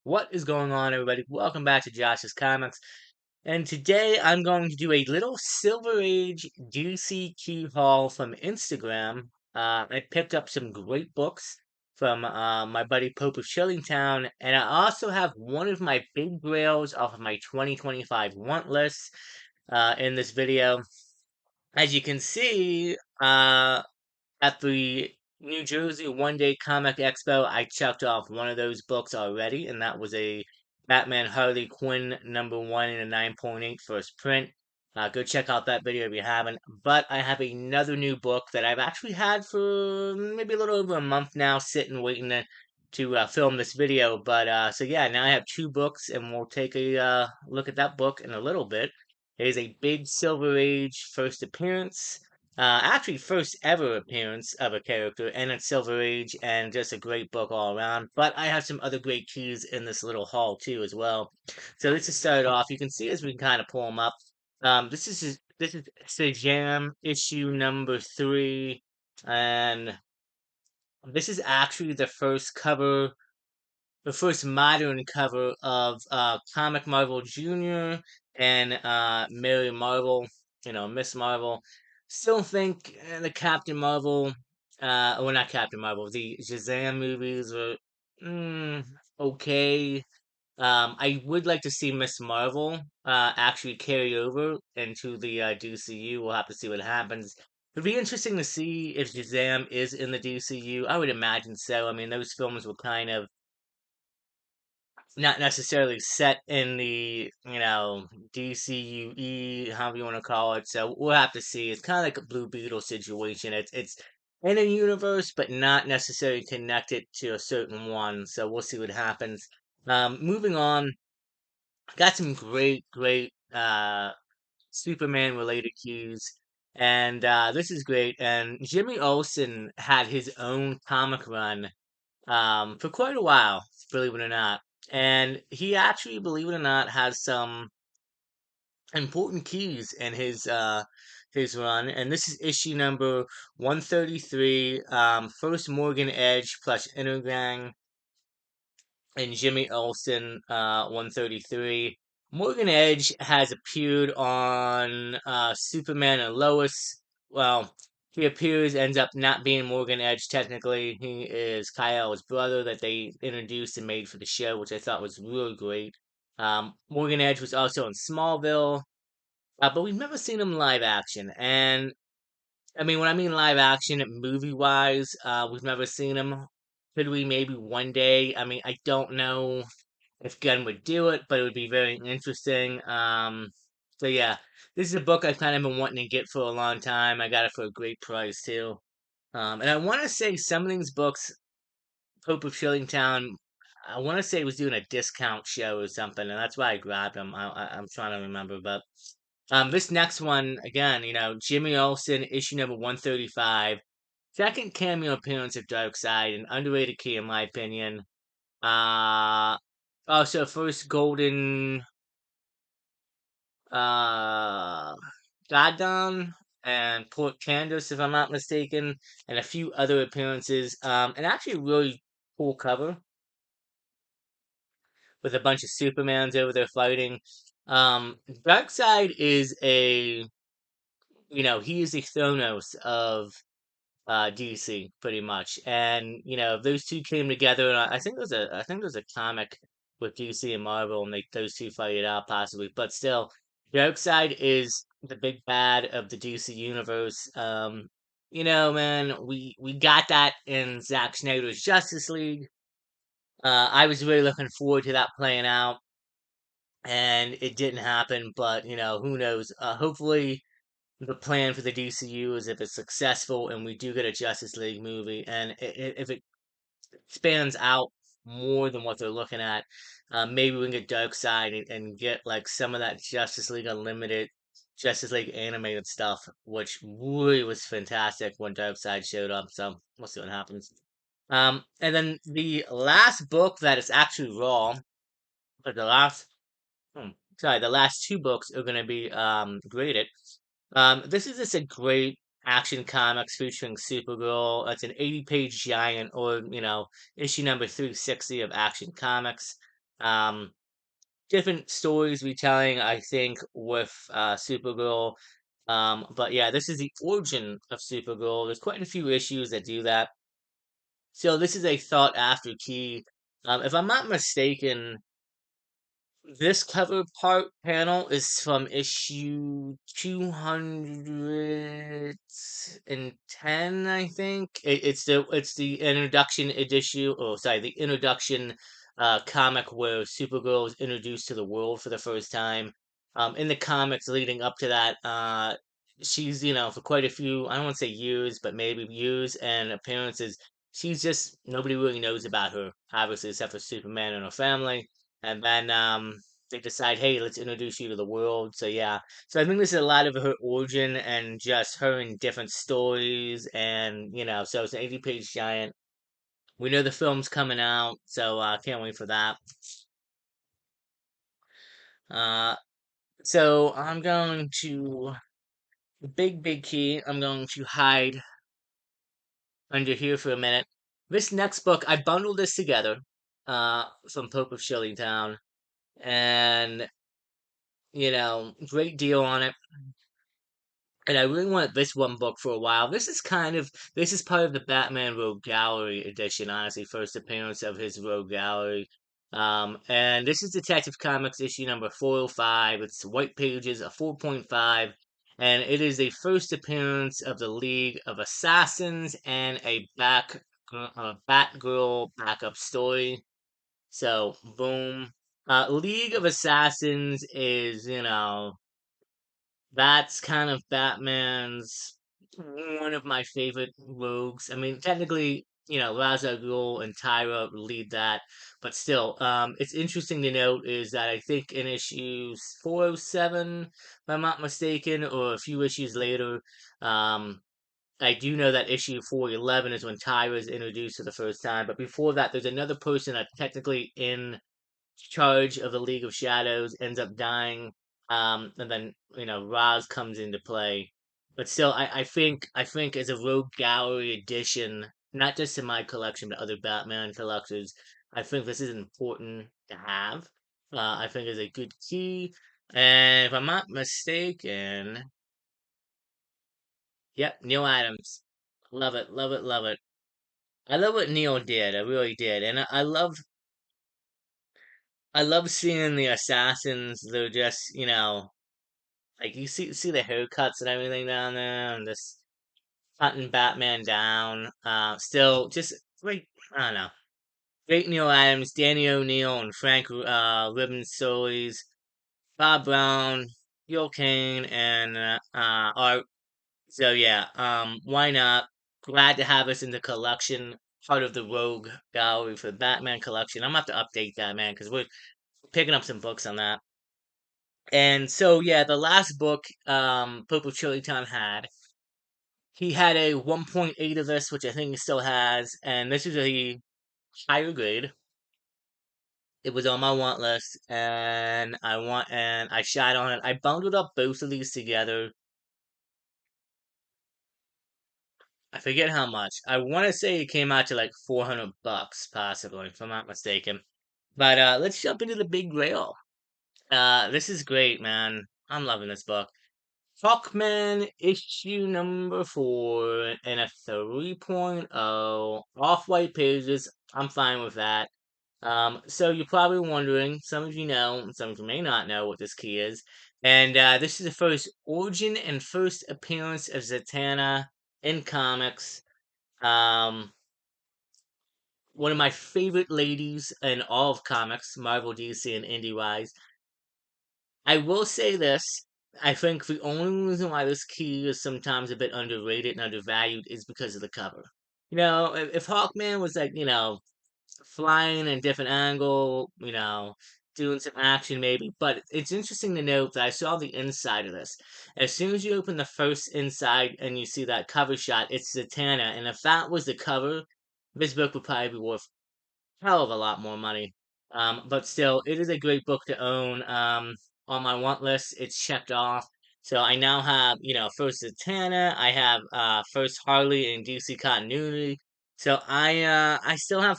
What is going on, everybody? Welcome back to Josh's Comics. And today I'm going to do a little Silver Age DCQ haul from Instagram. I picked up some great books from my buddy Pope of Shillingtown, and I also have one of my big grails off of my 2025 want list in this video. As you can see, at the New Jersey One Day Comic Expo, I checked off one of those books already, and that was a Batman Harley Quinn #1 in a 9.8 first print. Go check out that video if you haven't. But I have another new book that I've actually had for maybe a little over a month now, sitting waiting to film this video. But so yeah, now I have two books, and we'll take a look at that book in a little bit. It is a big Silver Age first appearance. Actually, first ever appearance of a character and it's Silver Age, and just a great book all around. But I have some other great keys in this little haul too, as well. So let's just start off. You can see as we kind of pull them up. This is Sajam issue #3, and this is actually the first modern cover of Comic Marvel Jr. and Mary Marvel, Miss Marvel. Still think the Captain Marvel, well, not Captain Marvel, the Shazam movies were mm, okay. I would like to see Miss Marvel actually carry over into the DCU. We'll have to see what happens. It'd be interesting to see if Shazam is in the DCU. I would imagine so. I mean, those films were kind of not necessarily set in the, DCUE, however you want to call it. So we'll have to see. It's kind of like a Blue Beetle situation. It's in a universe, but not necessarily connected to a certain one. So we'll see what happens. Moving on, got some great Superman related cues. And this is great. And Jimmy Olsen had his own comic run for quite a while, believe it or not. And he actually, believe it or not, has some important keys in his run. And this is issue number 133, first Morgan Edge plus Intergang and Jimmy Olsen, 133. Morgan Edge has appeared on Superman and Lois. Well, he appears, ends up not being Morgan Edge technically. He is Kyle's brother that they introduced and made for the show, which I thought was really great. Morgan Edge was also in Smallville, but we've never seen him live action. And I mean, when I mean live action, movie wise, we've never seen him. Could we maybe one day? I mean, I don't know if Gunn would do it, but it would be very interesting. So yeah, this is a book I've kind of been wanting to get for a long time. I got it for a great price too. And I want to say some of these books, Pope of Shillingtown, I want to say was doing a discount show or something, and that's why I grabbed them. I'm trying to remember, but this next one again, Jimmy Olsen, issue number 135, second cameo appearance of Darkseid, an underrated key in my opinion. Uh, Also first golden uh Goddamn and Port Candace, if I'm not mistaken, and a few other appearances. And actually a really cool cover with a bunch of Supermans over there fighting. Darkseid is he is the Thanos of DC pretty much. And those two came together, and I think there's a comic with DC and Marvel, and those two fight it out possibly. But still, Darkseid is the big bad of the DC universe. Man, we got that in Zack Snyder's Justice League. I was really looking forward to that playing out, and it didn't happen. But who knows? Hopefully the plan for the DCU is if it's successful and we do get a Justice League movie, and if it spans out more than what they're looking at, maybe we can get Darkseid and get like some of that Justice League Unlimited, Justice League animated stuff, which really was fantastic when Darkseid showed up. So we'll see what happens. And then the last book that is actually raw, but hmm, the last two books are going to be graded. This is just a great action comics featuring Supergirl. It's an 80-page giant, or issue number 360 of Action Comics. Um, Different stories retelling, I think, with Supergirl. But yeah, this is the origin of Supergirl. There's quite a few issues that do that. So this is a thought after key. If I'm not mistaken, this cover part panel is from issue 210, I think. It's the introduction edition, oh sorry, the introduction comic where Supergirl is introduced to the world for the first time. In the comics leading up to that, she's, for quite a few, I don't want to say years, but maybe years and appearances, she's just nobody really knows about her, obviously, except for Superman and her family. And then they decide, hey, let's introduce you to the world. So yeah, so I think this is a lot of her origin and just her in different stories, and so it's an 80-page giant. We know the film's coming out, so can't wait for that. Uh, so I'm going to big key. I'm going to hide under here for a minute. This next book, I bundled this together, from Pope of Shillingtown, and great deal on it. And I really wanted this one book for a while. This is part of the Batman Rogue Gallery edition, honestly, first appearance of his Rogue Gallery. And this is Detective Comics issue number 405. It's white pages, a 4.5, and it is the first appearance of the League of Assassins and a Batgirl backup story. So, boom. League of Assassins is, that's kind of Batman's one of my favorite rogues. I mean, technically, Ra's al Ghul and Tyra lead that, but still, it's interesting to note is that I think in issues 407, if I'm not mistaken, or a few issues later, um, I do know that issue 411 is when Tyra is introduced for the first time, but before that, there's another person that's technically in charge of the League of Shadows, ends up dying, and then Raz comes into play. But still, I think as a Rogue Gallery edition, not just in my collection but other Batman collectors, I think this is important to have. I think is a good key, and if I'm not mistaken, yep, Neil Adams, love it, love it, love it. I love what Neil did, I really did, and I love seeing the assassins. They're just, like you see the haircuts and everything down there, and just hunting Batman down. Still just great. I don't know. Great Neil Adams, Danny O'Neill, and Frank Ribbon stories. Bob Brown, Gil Kane, and Art. So yeah, why not? Glad to have us in the collection, part of the Rogue Gallery for the Batman collection. I'm gonna have to update that, man, because we're picking up some books on that. And so yeah, the last book Popo Chiliton had, he had a 1.8 of this, which I think he still has, and this is a higher grade. It was on my want list, and I shot on it. I bundled up both of these together. I forget how much. I want to say it came out to like $400, possibly, if I'm not mistaken. But let's jump into the big grail. This is great, man. I'm loving this book. Hawkman issue number 4 and a 3.0 off-white pages. I'm fine with that. So you're probably wondering, some of you know, and some of you may not know what this key is. And this is the first origin and first appearance of Zatanna in comics. Um, One of my favorite ladies in all of comics, Marvel, DC, and indie-wise. I will say this. I think the only reason why this key is sometimes a bit underrated and undervalued is because of the cover. If Hawkman was like, flying in a different angle, doing some action maybe. But it's interesting to note that I saw the inside of this. As soon as you open the first inside and you see that cover shot, it's Zatanna. And if that was the cover, this book would probably be worth hell of a lot more money. But still, it is a great book to own. On my want list, it's checked off. So I now have, first Zatanna, I have first Harley in DC continuity. So I still have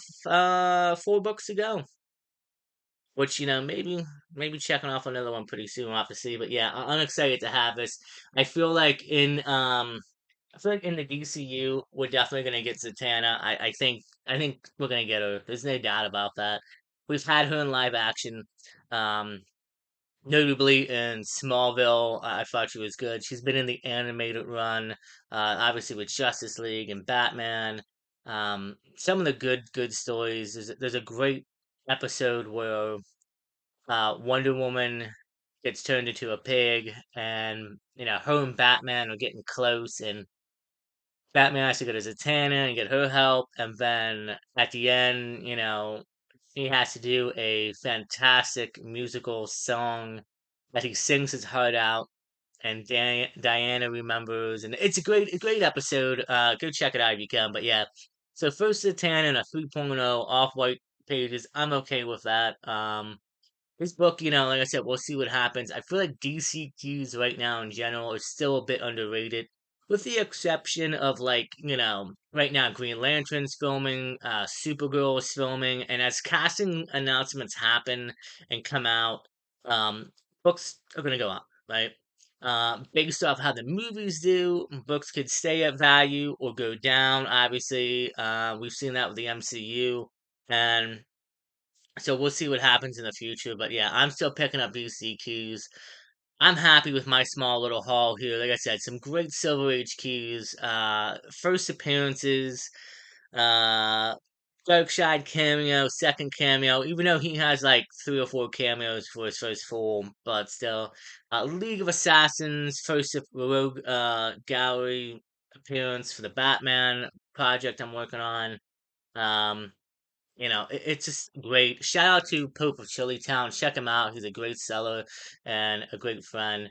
4 books to go. which maybe checking off another one pretty soon. We'll have to see. But yeah, I'm excited to have this. I feel like in I feel like in the DCU, we're definitely gonna get Zatanna. I think we're gonna get her. There's no doubt about that. We've had her in live action, um, notably in Smallville. I thought she was good. She's been in the animated run, obviously with Justice League and Batman. Some of the good stories. There's a great episode where Wonder Woman gets turned into a pig, and her and Batman are getting close, and Batman has to go to Zatanna and get her help, and then at the end, he has to do a fantastic musical song that he sings his heart out, and Diana remembers, and it's a great episode. Go check it out if you can. But yeah, so first Zatanna and a 3.0 off-white pages. I'm okay with that. This book, like I said, we'll see what happens. I feel like DCQs right now in general are still a bit underrated, with the exception of like, right now Green Lantern's filming, Supergirl is filming, and as casting announcements happen and come out, um, books are gonna go up, right? Based off how the movies do, books could stay at value or go down. Obviously, we've seen that with the MCU, and so we'll see what happens in the future. But yeah, I'm still picking up VCQs. I'm happy with my small little haul here. Like I said, some great Silver Age keys. First appearances, uh, Darkseid cameo, second cameo. Even though he has like 3 or 4 cameos for his first film, but still, League of Assassins, first Rogue Gallery appearance for the Batman project I'm working on. Um, it's just great. Shout out to Pope of Chilitown. Check him out. He's a great seller and a great friend.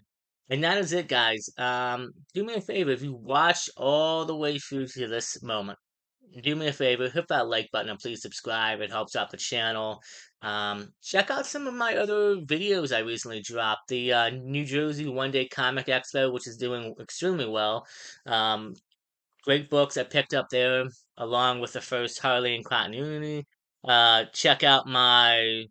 And that is it, guys. Do me a favor. If you watch all the way through to this moment, do me a favor. Hit that like button and please subscribe. It helps out the channel. Check out some of my other videos I recently dropped. The New Jersey One Day Comic Expo, which is doing extremely well. Um, Great books I picked up there, along with the first Harley and Continuity. Check out my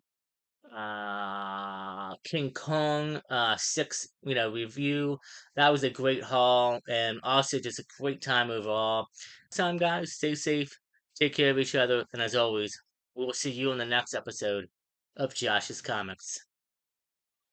King Kong 6 review. That was a great haul, and also just a great time overall. Time, guys, stay safe, take care of each other, and as always, we'll see you in the next episode of Josh's Comics.